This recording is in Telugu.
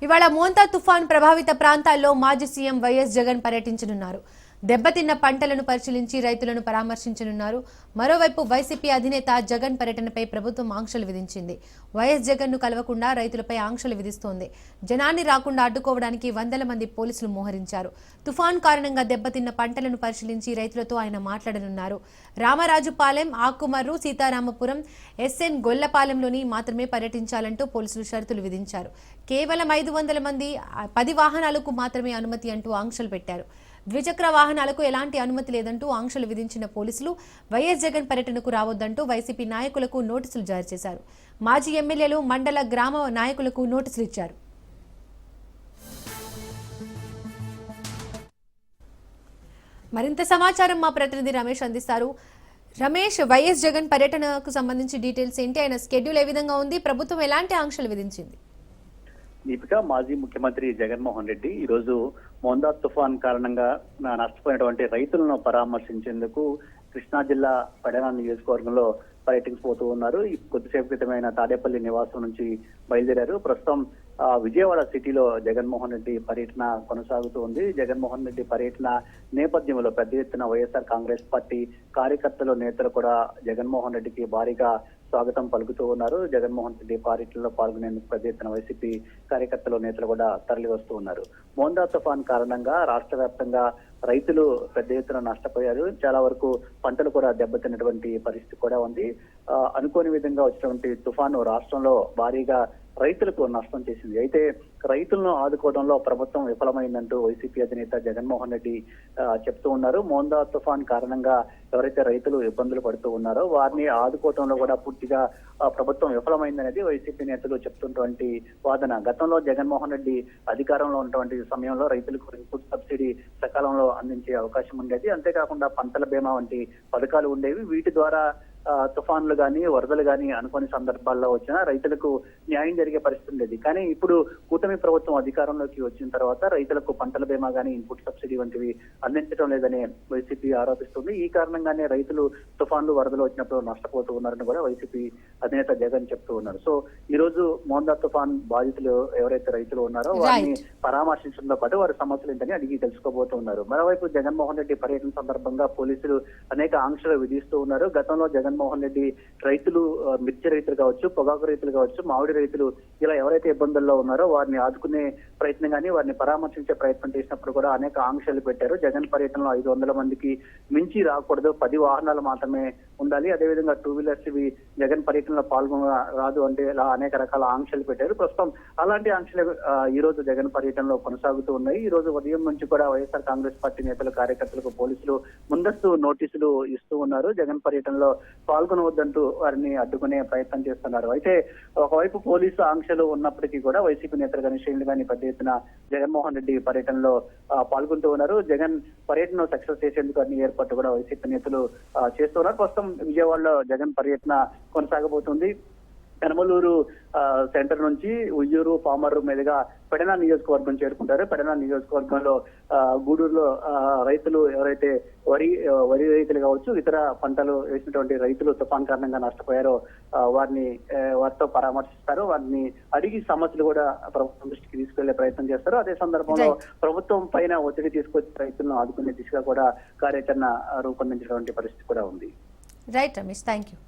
ఇవాళ మోంతా తుఫాన్ ప్రభావిత ప్రాంతాల్లో మాజీ సీఎం వైఎస్ జగన్ పర్యటించనున్నారు. దెబ్బతిన్న పంటలను పరిశీలించి రైతులను పరామర్శించనున్నారు. మరోవైపు వైసీపీ అధినేత జగన్ పర్యటనపై ప్రభుత్వం ఆంక్షలు విధించింది. వైఎస్ జగన్ ను కలవకుండా రైతులపై ఆంక్షలు విధిస్తోంది. జనాన్ని రాకుండా అడ్డుకోవడానికి వందల మంది పోలీసులు మోహరించారు. తుఫాన్ కారణంగా దెబ్బతిన్న పంటలను పరిశీలించి రైతులతో ఆయన మాట్లాడనున్నారు. రామరాజుపాలెం, ఆకుమర్రు, సీతారామపురం, ఎస్ఎన్ గొల్లపాలెంలోని మాత్రమే పర్యటించాలంటూ పోలీసులు షరతులు విధించారు. కేవలం 500 మంది, 10 వాహనాలకు మాత్రమే అనుమతి అంటూ ఆంక్షలు పెట్టారు. ద్విచక్ర వాహనాలకు ఎలాంటి అనుమతి లేదంటూ ఆంక్షలు విధించిన పోలీసులు వైఎస్ జగన్ పర్యటనకు రావద్దంటూ వైసీపీ నాయకులకు నోటీసులు జారీ చేశారు. మాజీ ఎమ్మెల్యేలు, మండల, గ్రామ నాయకులకు నోటీసులు ఇచ్చారు. మరింత సమాచారం మా ప్రతినిధి రమేష్ అందిస్తారు. రమేష్, వైఎస్ జగన్ పర్యటనకు సంబంధించి డీటెయిల్స్ ఏంటి? ఆయన స్కెడ్యూల్ ఏ విధంగా ఉంది? ప్రభుత్వం ఎలాంటి ఆంక్షలు విధించింది? దీపిక, మాజీ ముఖ్యమంత్రి జగన్మోహన్ రెడ్డి ఈరోజు మోందా తుఫాన్ కారణంగా నష్టపోయినటువంటి రైతులను పరామర్శించేందుకు కృష్ణా జిల్లా పెడన నియోజకవర్గంలో పర్యటించబోతూ ఉన్నారు. కొద్దిసేపు క్రితమైన తాడేపల్లి నివాసం నుంచి బయలుదేరారు. ప్రస్తుతం విజయవాడ సిటీలో జగన్మోహన్ రెడ్డి పర్యటన కొనసాగుతూ ఉంది. జగన్మోహన్ రెడ్డి పర్యటన నేపథ్యంలో పెద్ద ఎత్తున వైఎస్ఆర్ కాంగ్రెస్ పార్టీ కార్యకర్తలు, నేతలు కూడా జగన్మోహన్ రెడ్డికి భారీగా స్వాగతం పలుకుతూ ఉన్నారు. జగన్మోహన్ రెడ్డి పర్యటనలో పాల్గొనేందుకు పెద్ద ఎత్తున వైసీపీ కార్యకర్తలు, నేతలు కూడా తరలి వస్తూ ఉన్నారు. మోందా తుఫాన్ కారణంగా రాష్ట్ర వ్యాప్తంగా రైతులు పెద్ద ఎత్తున నష్టపోయారు. చాలా వరకు పంటలు కూడా దెబ్బతిన్నటువంటి పరిస్థితి కూడా ఉంది. అనుకోని విధంగా వచ్చినటువంటి తుఫాను రాష్ట్రంలో భారీగా రైతులకు నష్టం చేసింది. అయితే రైతులను ఆదుకోవడంలో ప్రభుత్వం విఫలమైందంటూ వైసీపీ అధినేత జగన్మోహన్ రెడ్డి చెప్తూ ఉన్నారు. మోందా తుఫాన్ కారణంగా ఎవరైతే రైతులు ఇబ్బందులు పడుతూ ఉన్నారో వారిని ఆదుకోవడంలో కూడా పూర్తిగా ప్రభుత్వం విఫలమైందనేది వైసీపీ నేతలు చెప్తున్నటువంటి వాదన. గతంలో జగన్మోహన్ రెడ్డి అధికారంలో ఉన్నటువంటి సమయంలో రైతులకు ఇన్పుట్ సబ్సిడీ సకాలంలో అందించే అవకాశం ఉండేది. అంతేకాకుండా పంటల బీమా వంటి పథకాలు ఉండేవి. వీటి ద్వారా తుఫాన్లు గాని, వరదలు గాని అనుకోని సందర్భాల్లో వచ్చినా రైతులకు న్యాయం జరిగే పరిస్థితి ఉండేది. కానీ ఇప్పుడు కూటమి ప్రభుత్వం అధికారంలోకి వచ్చిన తర్వాత రైతులకు పంటల బీమా గాని, ఇన్పుట్ సబ్సిడీ వంటివి అందించడం లేదని వైసీపీ ఆరోపిస్తుంది. ఈ కారణంగానే రైతులు తుఫాన్లు, వరదలు వచ్చినప్పుడు నష్టపోతూ ఉన్నారని కూడా వైసీపీ అధినేత జగన్ చెప్తూ ఉన్నారు. సో ఈ రోజు మోందా తుఫాన్ బాధితులు ఎవరైతే రైతులు ఉన్నారో వారిని పరామర్శించడంతో పాటు వారి సమస్యలు ఏంటని అడిగి తెలుసుకోబోతూ ఉన్నారు. మరోవైపు జగన్మోహన్ రెడ్డి పర్యటన సందర్భంగా పోలీసులు అనేక ఆంక్షలు విధిస్తూ ఉన్నారు. గతంలో జగన్మోహన్ రెడ్డి రైతులు, మిర్చి రైతులు కావచ్చు, పొగాకు రైతులు కావచ్చు, మామిడి రైతులు ఇలా ఎవరైతే ఇబ్బందుల్లో ఉన్నారో వారిని ఆదుకునే ప్రయత్నం కానీ, వారిని పరామర్శించే ప్రయత్నం చేసినప్పుడు కూడా అనేక ఆంక్షలు పెట్టారు. జగన్ పర్యటనలో 500 మందికి మించి రాకూడదు, 10 వాహనాలు మాత్రమే ఉండాలి, అదేవిధంగా 2 వీలర్స్ ఇవి జగన్ పర్యటనలో రాదు అంటే ఇలా అనేక రకాల ఆంక్షలు పెట్టారు. ప్రస్తుతం అలాంటి ఆంక్షలు ఈ రోజు జగన్ పర్యటనలో కొనసాగుతూ ఉన్నాయి. ఈ రోజు ఉదయం నుంచి కూడా వైఎస్ఆర్ కాంగ్రెస్ పార్టీ నేతలు, కార్యకర్తలకు పోలీసులు ముందస్తు నోటీసులు ఇస్తూ ఉన్నారు. జగన్ పర్యటనలో పాల్గొనవద్దంటూ వారిని అడ్డుకునే ప్రయత్నం చేస్తున్నారు. అయితే ఒకవైపు పోలీసు ఆంక్షలు ఉన్నప్పటికీ కూడా వైసీపీ నేతలు కానీ, శ్రేణులు కానీ పెద్ద ఎత్తున జగన్మోహన్ రెడ్డి పర్యటనలో పాల్గొంటూ ఉన్నారు. జగన్ పర్యటన సక్సెస్ చేసేందుకు అన్ని ఏర్పాట్లు కూడా వైసీపీ నేతలు చేస్తున్నారు. ప్రస్తుతం విజయవాడలో జగన్ పర్యటన కొనసాగబోతుంది. పెనమలూరు సెంటర్ నుంచి ఉయ్యూరు, పామర్రు మీదుగా పెడన నియోజకవర్గం చేరుకుంటారు. పెడన నియోజకవర్గంలో గూడూరులో రైతులు ఎవరైతే వరి రైతులు కావచ్చు, ఇతర పంటలు వేసినటువంటి రైతులు తుఫాన్ కారణంగా నష్టపోయారో వారితో పరామర్శిస్తారు. వారిని అడిగి సమస్యలు కూడా ప్రభుత్వం దృష్టికి తీసుకెళ్లే ప్రయత్నం చేస్తారు. అదే సందర్భంలో ప్రభుత్వం పైన ఒత్తిడి తీసుకొచ్చి రైతులను ఆదుకునే దిశగా కూడా కార్యాచరణ రూపొందించినటువంటి పరిస్థితి కూడా ఉంది. Right Ramesh, thank you.